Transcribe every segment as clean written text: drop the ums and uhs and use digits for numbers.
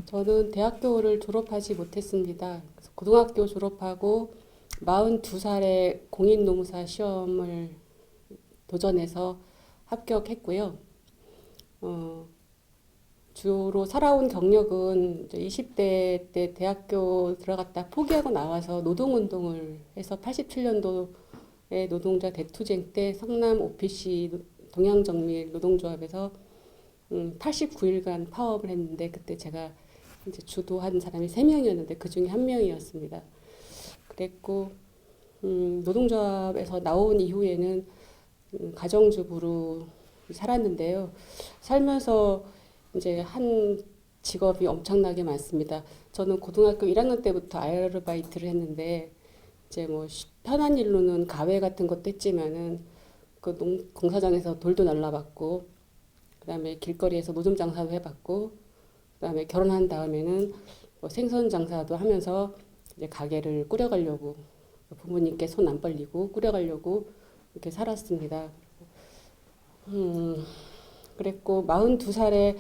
저는 대학교를 졸업하지 못했습니다. 그래서 고등학교 졸업하고 42살에 공인노무사 시험을 도전해서 합격했고요. 어, 주로 살아온 경력은 이제 20대 때 대학교 들어갔다 포기하고 나와서 노동운동을 해서 87년도에 노동자 대투쟁 때 성남 OPC 동양정밀 노동조합에서 89일간 파업을 했는데 그때 제가 이제 주도한 사람이 3명이었는데 그 중에 한 명이었습니다. 그랬고 노동조합에서 나온 이후에는 가정주부로 살았는데요. 살면서 이제 한 직업이 엄청나게 많습니다. 저는 고등학교 1학년 때부터 아르바이트를 했는데 이제 뭐 편한 일로는 가외 같은 것도 했지만은 그 공사장에서 돌도 날라봤고 그다음에 길거리에서 노점 장사도 해봤고 그다음에 결혼한 다음에는 뭐 생선 장사도 하면서 이제 가게를 꾸려가려고 부모님께 손 안 벌리고 꾸려가려고 이렇게 살았습니다. 그랬고 42살에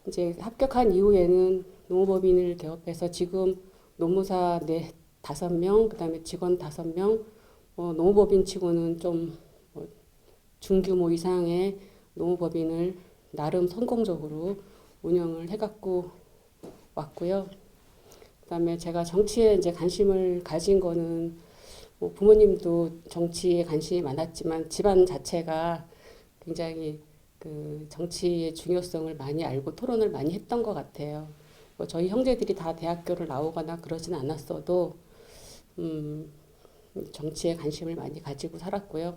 이제 합격한 이후에는 노무법인을 개업해서 지금 노무사 5명, 그다음에 직원 5명, 노무법인 치고는 좀 중규모 이상의 노무법인을 나름 성공적으로 운영을 해갖고 왔고요. 그다음에 제가 정치에 이제 관심을 가진 거는 뭐 부모님도 정치에 관심이 많았지만 집안 자체가 굉장히 그 정치의 중요성을 많이 알고 토론을 많이 했던 것 같아요. 뭐 저희 형제들이 다 대학교를 나오거나 그러진 않았어도 정치에 관심을 많이 가지고 살았고요.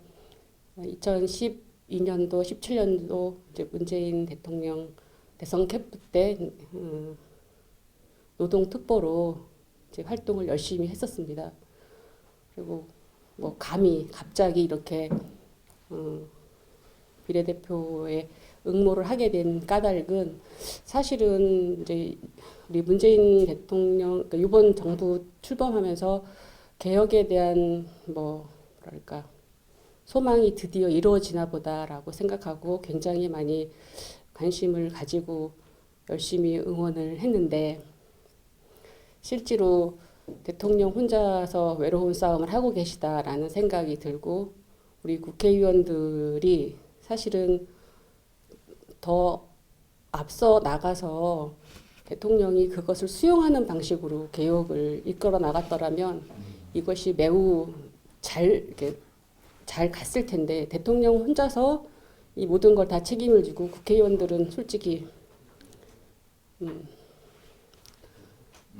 2012년도, 17년도 이제 문재인 대통령 대선 캠프 때 노동특보로 이제 활동을 열심히 했었습니다. 그리고 뭐 감히 갑자기 이렇게 비례대표에 응모를 하게 된 까닭은 사실은 이제 우리 문재인 대통령 그러니까 이번 정부 출범하면서 개혁에 대한 뭐 뭐랄까 소망이 드디어 이루어지나 보다라고 생각하고 굉장히 많이 관심을 가지고 열심히 응원을 했는데 실제로 대통령 혼자서 외로운 싸움을 하고 계시다라는 생각이 들고 우리 국회의원들이 사실은 더 앞서 나가서 대통령이 그것을 수용하는 방식으로 개혁을 이끌어 나갔더라면 이것이 매우 잘 갔을 텐데 대통령 혼자서 이 모든 걸 다 책임을 지고 국회의원들은 솔직히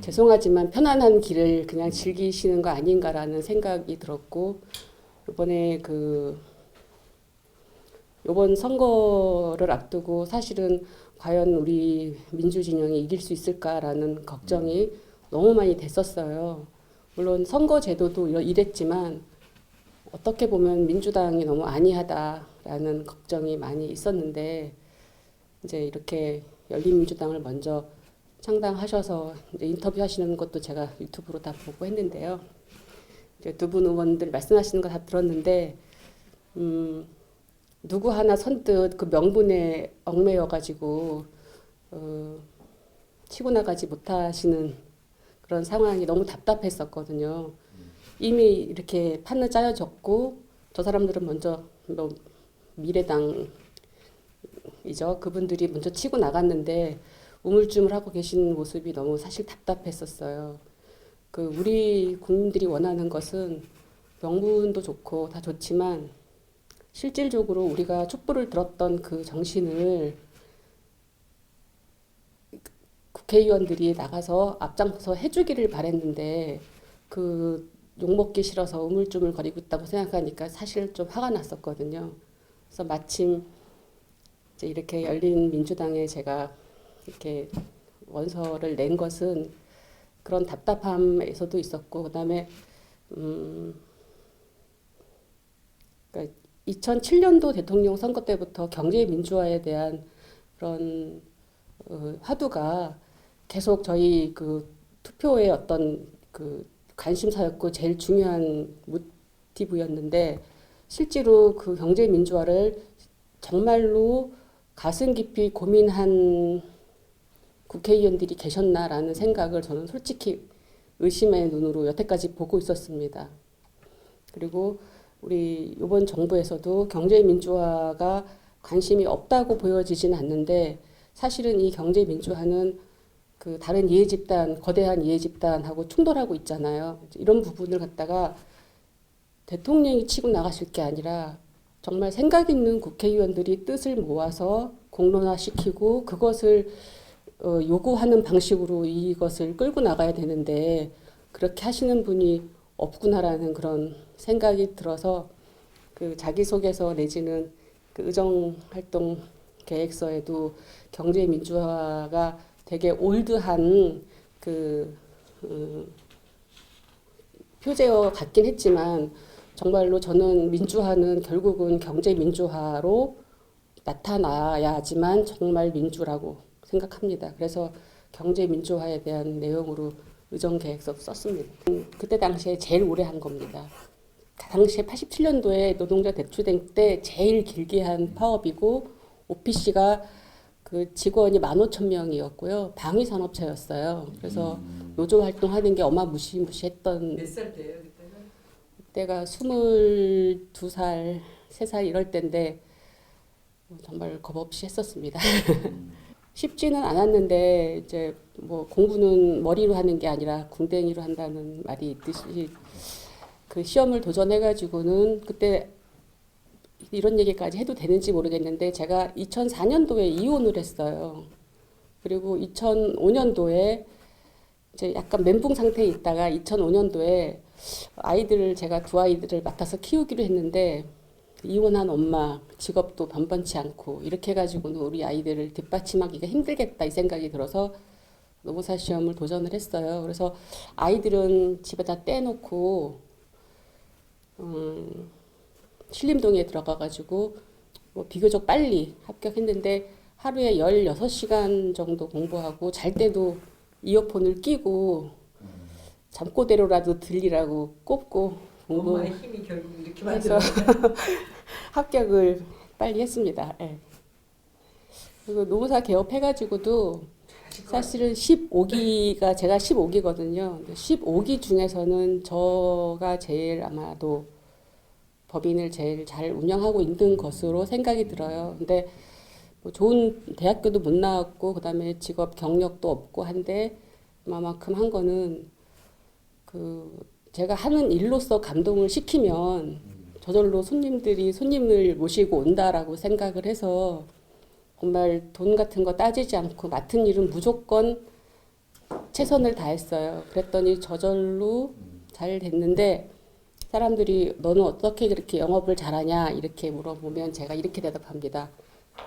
죄송하지만 편안한 길을 그냥 즐기시는 거 아닌가라는 생각이 들었고 이번에 이번 선거를 앞두고 사실은 과연 우리 민주진영이 이길 수 있을까라는 걱정이 너무 많이 됐었어요. 물론 선거 제도도 이랬지만 어떻게 보면 민주당이 너무 안이하다라는 걱정이 많이 있었는데 이제 이렇게 열린민주당을 먼저 창당하셔서 이제 인터뷰하시는 것도 제가 유튜브로 다 보고 했는데요. 이제 두 분 의원들 말씀하시는 거 다 들었는데 누구 하나 선뜻 그 명분에 얽매여 가지고 치고 나가지 못하시는 그런 상황이 너무 답답했었거든요. 이미 이렇게 판을 짜여졌고 저 사람들은 먼저 뭐 미래당이죠. 그분들이 먼저 치고 나갔는데 우물쭈물하고 계신 모습이 너무 사실 답답했었어요. 그 우리 국민들이 원하는 것은 명분도 좋고 다 좋지만 실질적으로 우리가 촛불을 들었던 그 정신을 국회의원들이 나가서 앞장서서 해주기를 바랬는데 그 욕먹기 싫어서 우물쭈물 거리고 있다고 생각하니까 사실 좀 화가 났었거든요. 그래서 마침 이제 이렇게 열린 민주당에 제가 이렇게 원서를 낸 것은 그런 답답함에서도 있었고 그다음에 그러니까 2007년도 대통령 선거 때부터 경제 민주화에 대한 그런 화두가 계속 저희 그 투표의 어떤 그 관심사였고 제일 중요한 모티브였는데 실제로 그 경제 민주화를 정말로 가슴 깊이 고민한 국회의원들이 계셨나라는 생각을 저는 솔직히 의심의 눈으로 여태까지 보고 있었습니다. 그리고 우리 이번 정부에서도 경제민주화가 관심이 없다고 보여지진 않는데 사실은 이 경제민주화는 그 다른 이해집단, 거대한 이해집단하고 충돌하고 있잖아요. 이런 부분을 갖다가 대통령이 치고 나가실 게 아니라 정말 생각 있는 국회의원들이 뜻을 모아서 공론화시키고 그것을 요구하는 방식으로 이것을 끌고 나가야 되는데 그렇게 하시는 분이 없구나라는 그런 생각이 들어서 그 자기소개서 내지는 그 의정활동 계획서에도 경제민주화가 되게 올드한 그 표제어 같긴 했지만 정말로 저는 민주화는 결국은 경제민주화로 나타나야지만 정말 민주라고 생각합니다. 그래서 경제민주화에 대한 내용으로 의정계획서 썼습니다. 그때 당시에 제일 오래 한 겁니다. 당시에 87년도에 노동자 대출쟁 때 제일 길게 한 파업이고 OPC가 그 직원이 15,000명이었고요. 방위산업체였어요. 그래서 노조 활동하는 게 어마무시했던. 몇 살 때예요 그때가? 그때가 22살, 3살 이럴 때인데 정말 겁없이 했었습니다. 쉽지는 않았는데 이제 뭐 공부는 머리로 하는 게 아니라 궁뎅이로 한다는 말이 있듯이 그 시험을 도전해가지고는 그때 이런 얘기까지 해도 되는지 모르겠는데 제가 2004년도에 이혼을 했어요. 그리고 2005년도에 이제 약간 멘붕 상태에 있다가 2005년도에 아이들을 제가 두 아이들을 맡아서 키우기로 했는데 이혼한 엄마 직업도 번번치 않고 이렇게 해가지고는 우리 아이들을 뒷받침하기가 힘들겠다 이 생각이 들어서 노무사 시험을 도전을 했어요. 그래서 아이들은 집에다 떼놓고 신림동에 들어가가지고 뭐 비교적 빨리 합격했는데 하루에 16시간 정도 공부하고 잘 때도 이어폰을 끼고 잠꼬대로라도 들리라고 꼽고 공부. 엄마의 힘이 결국 이렇게 해서 만들어. 합격을 빨리 했습니다. 예. 그리고 노무사 개업해가지고도 사실은 15기가 제가 15기거든요. 15기 중에서는 저가 제일 아마도 법인을 제일 잘 운영하고 있는 것으로 생각이 들어요. 근데 뭐 좋은 대학교도 못 나왔고 그다음에 직업 경력도 없고 한데 그만큼 한 거는 그 제가 하는 일로서 감동을 시키면 저절로 손님을 모시고 온다라고 생각을 해서 정말 돈 같은 거 따지지 않고 맡은 일은 무조건 최선을 다했어요. 그랬더니 저절로 잘 됐는데 사람들이 너는 어떻게 그렇게 영업을 잘하냐 이렇게 물어보면 제가 이렇게 대답합니다.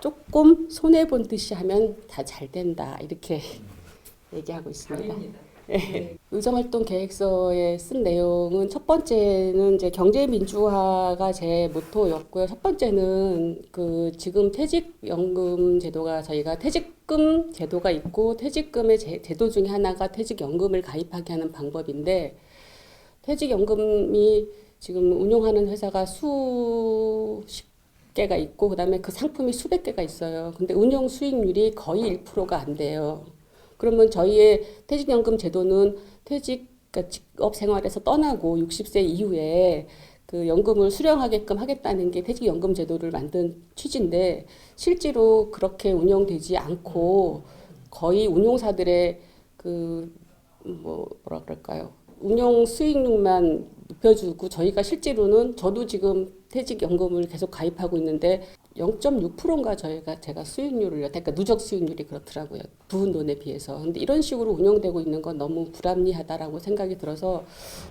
조금 손해본 듯이 하면 다 잘 된다 이렇게 얘기하고 있습니다. 답입니다. 네. 의정활동 계획서에 쓴 내용은 첫 번째는 이제 경제민주화가 제 모토였고요. 첫 번째는 그 지금 퇴직연금 제도가 저희가 퇴직금 제도가 있고 퇴직금의 제도 중에 하나가 퇴직연금을 가입하게 하는 방법인데 퇴직연금이 지금 운용하는 회사가 수십 개가 있고 그다음에 그 상품이 수백 개가 있어요. 근데 운용 수익률이 거의 1%가 안 돼요. 그러면 저희의 퇴직연금 제도는 그러니까 직업 생활에서 떠나고 60세 이후에 그 연금을 수령하게끔 하겠다는 게 퇴직연금 제도를 만든 취지인데 실제로 그렇게 운영되지 않고 거의 운용사들의 그 뭐라 그럴까요? 운용 수익률만 높여주고 저희가 실제로는 저도 지금 퇴직연금을 계속 가입하고 있는데 0.6%인가 제가 수익률을 그러니까 누적 수익률이 그렇더라고요. 부은 돈에 비해서. 근데 이런 식으로 운영되고 있는 건 너무 불합리하다라고 생각이 들어서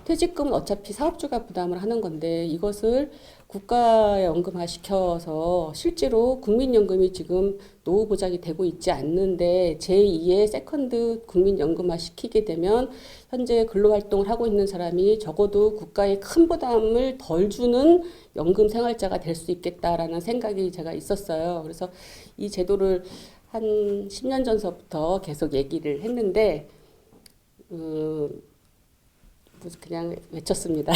퇴직금은 어차피 사업주가 부담을 하는 건데 이것을 국가에 연금화 시켜서 실제로 국민연금이 지금 노후 보장이 되고 있지 않는데 제2의 세컨드 국민연금화 시키게 되면 현재 근로활동을 하고 있는 사람이 적어도 국가에 큰 부담을 덜 주는 연금 생활자가 될 수 있겠다라는 생각이 제가 있었어요. 그래서 이 제도를 한 10년 전서부터 계속 얘기를 했는데 그냥 외쳤습니다.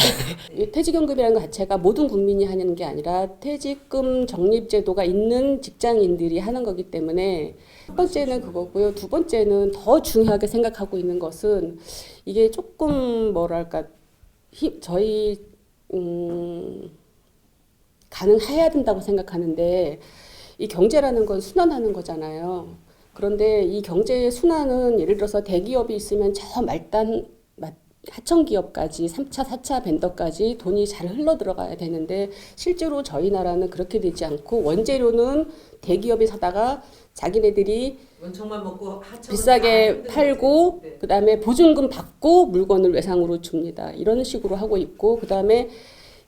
이 퇴직연금이라는 것 자체가 모든 국민이 하는 게 아니라 퇴직금 적립제도가 있는 직장인들이 하는 거기 때문에 첫 번째는 그거고요. 두 번째는 더 중요하게 생각하고 있는 것은 이게 조금 뭐랄까 저희 가능해야 된다고 생각하는데 이 경제라는 건 순환하는 거잖아요. 그런데 이 경제의 순환은 예를 들어서 대기업이 있으면 저 말단 하청기업까지 3차, 4차 벤더까지 돈이 잘 흘러 들어가야 되는데 실제로 저희 나라는 그렇게 되지 않고 원재료는 대기업이 사다가 자기네들이 원청만 먹고 비싸게 팔고 그다음에 보증금 받고 물건을 외상으로 줍니다. 이런 식으로 하고 있고 그다음에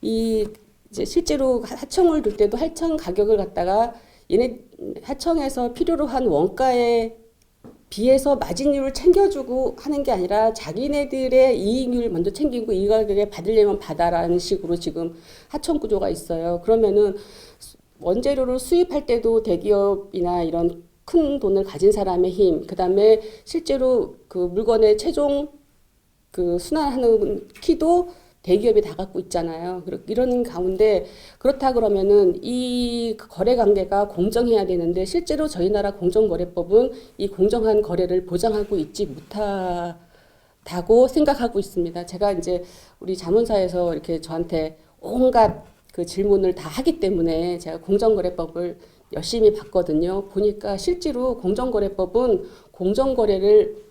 이 이제 실제로 하청을 둘 때도 하청 가격을 갖다가 얘네 하청에서 필요로 한 원가에 비해서 마진율을 챙겨주고 하는 게 아니라 자기네들의 이익률 먼저 챙기고 이 가격에 받으려면 받아라는 식으로 지금 하청 구조가 있어요. 그러면은 원재료를 수입할 때도 대기업이나 이런 큰 돈을 가진 사람의 힘, 그 다음에 실제로 그 물건의 최종 그 순환하는 키도 대기업이 다 갖고 있잖아요. 이런 가운데 그렇다 그러면은 이 거래 관계가 공정해야 되는데 실제로 저희 나라 공정거래법은 이 공정한 거래를 보장하고 있지 못하다고 생각하고 있습니다. 제가 이제 우리 자문사에서 이렇게 저한테 온갖 그 질문을 다 하기 때문에 제가 공정거래법을 열심히 봤거든요. 보니까 실제로 공정거래법은 공정거래를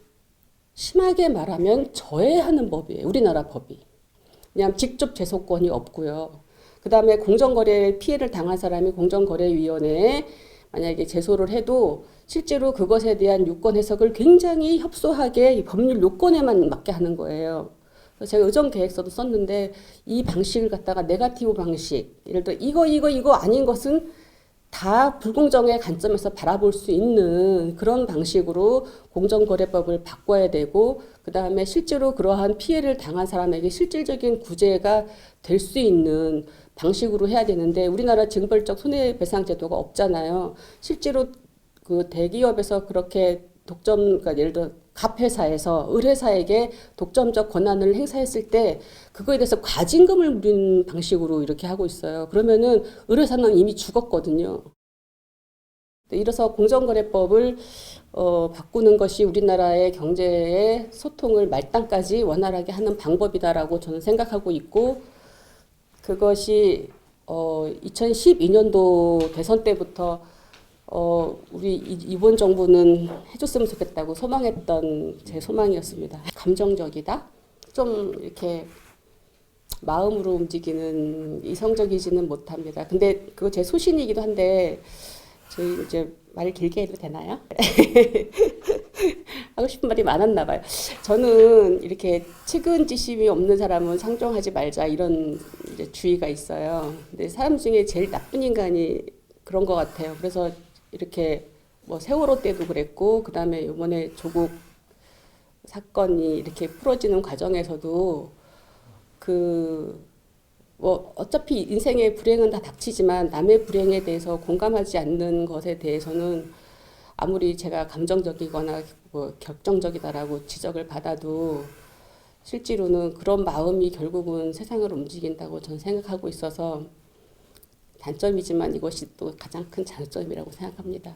심하게 말하면 저해하는 법이에요. 우리나라 법이. 그냥 직접 제소권이 없고요. 그 다음에 공정거래 피해를 당한 사람이 공정거래위원회에 만약에 제소를 해도 실제로 그것에 대한 유권 해석을 굉장히 협소하게 법률 요건에만 맞게 하는 거예요. 그래서 제가 의정 계획서도 썼는데 이 방식을 갖다가 네거티브 방식, 예를 들어 이거 아닌 것은 다 불공정의 관점에서 바라볼 수 있는 그런 방식으로 공정거래법을 바꿔야 되고 그 다음에 실제로 그러한 피해를 당한 사람에게 실질적인 구제가 될 수 있는 방식으로 해야 되는데 우리나라 징벌적 손해배상 제도가 없잖아요. 실제로 그 대기업에서 그렇게 그러니까 예를 들어 갑회사에서 을회사에게 독점적 권한을 행사했을 때 그거에 대해서 과징금을 물린 방식으로 이렇게 하고 있어요. 그러면은 을회사는 이미 죽었거든요. 이래서 공정거래법을 바꾸는 것이 우리나라의 경제의 소통을 말단까지 원활하게 하는 방법이다라고 저는 생각하고 있고 그것이 2012년도 대선 때부터 우리 이번 정부는 해줬으면 좋겠다고 소망했던 제 소망이었습니다. 감정적이다? 좀 이렇게 마음으로 움직이는 이성적이지는 못합니다. 근데 그거 제 소신이기도 한데 저희 이제 말 길게 해도 되나요? 하고 싶은 말이 많았나 봐요. 저는 이렇게 측은지심이 없는 사람은 상종하지 말자 이런 이제 주의가 있어요. 근데 사람 중에 제일 나쁜 인간이 그런 것 같아요. 그래서 이렇게 뭐 세월호 때도 그랬고 그 다음에 이번에 조국 사건이 이렇게 풀어지는 과정에서도 뭐 어차피 인생의 불행은 다 닥치지만 남의 불행에 대해서 공감하지 않는 것에 대해서는 아무리 제가 감정적이거나 뭐 격정적이다라고 지적을 받아도 실제로는 그런 마음이 결국은 세상을 움직인다고 저는 생각하고 있어서 단점이지만 이것이 또 가장 큰 장점이라고 생각합니다.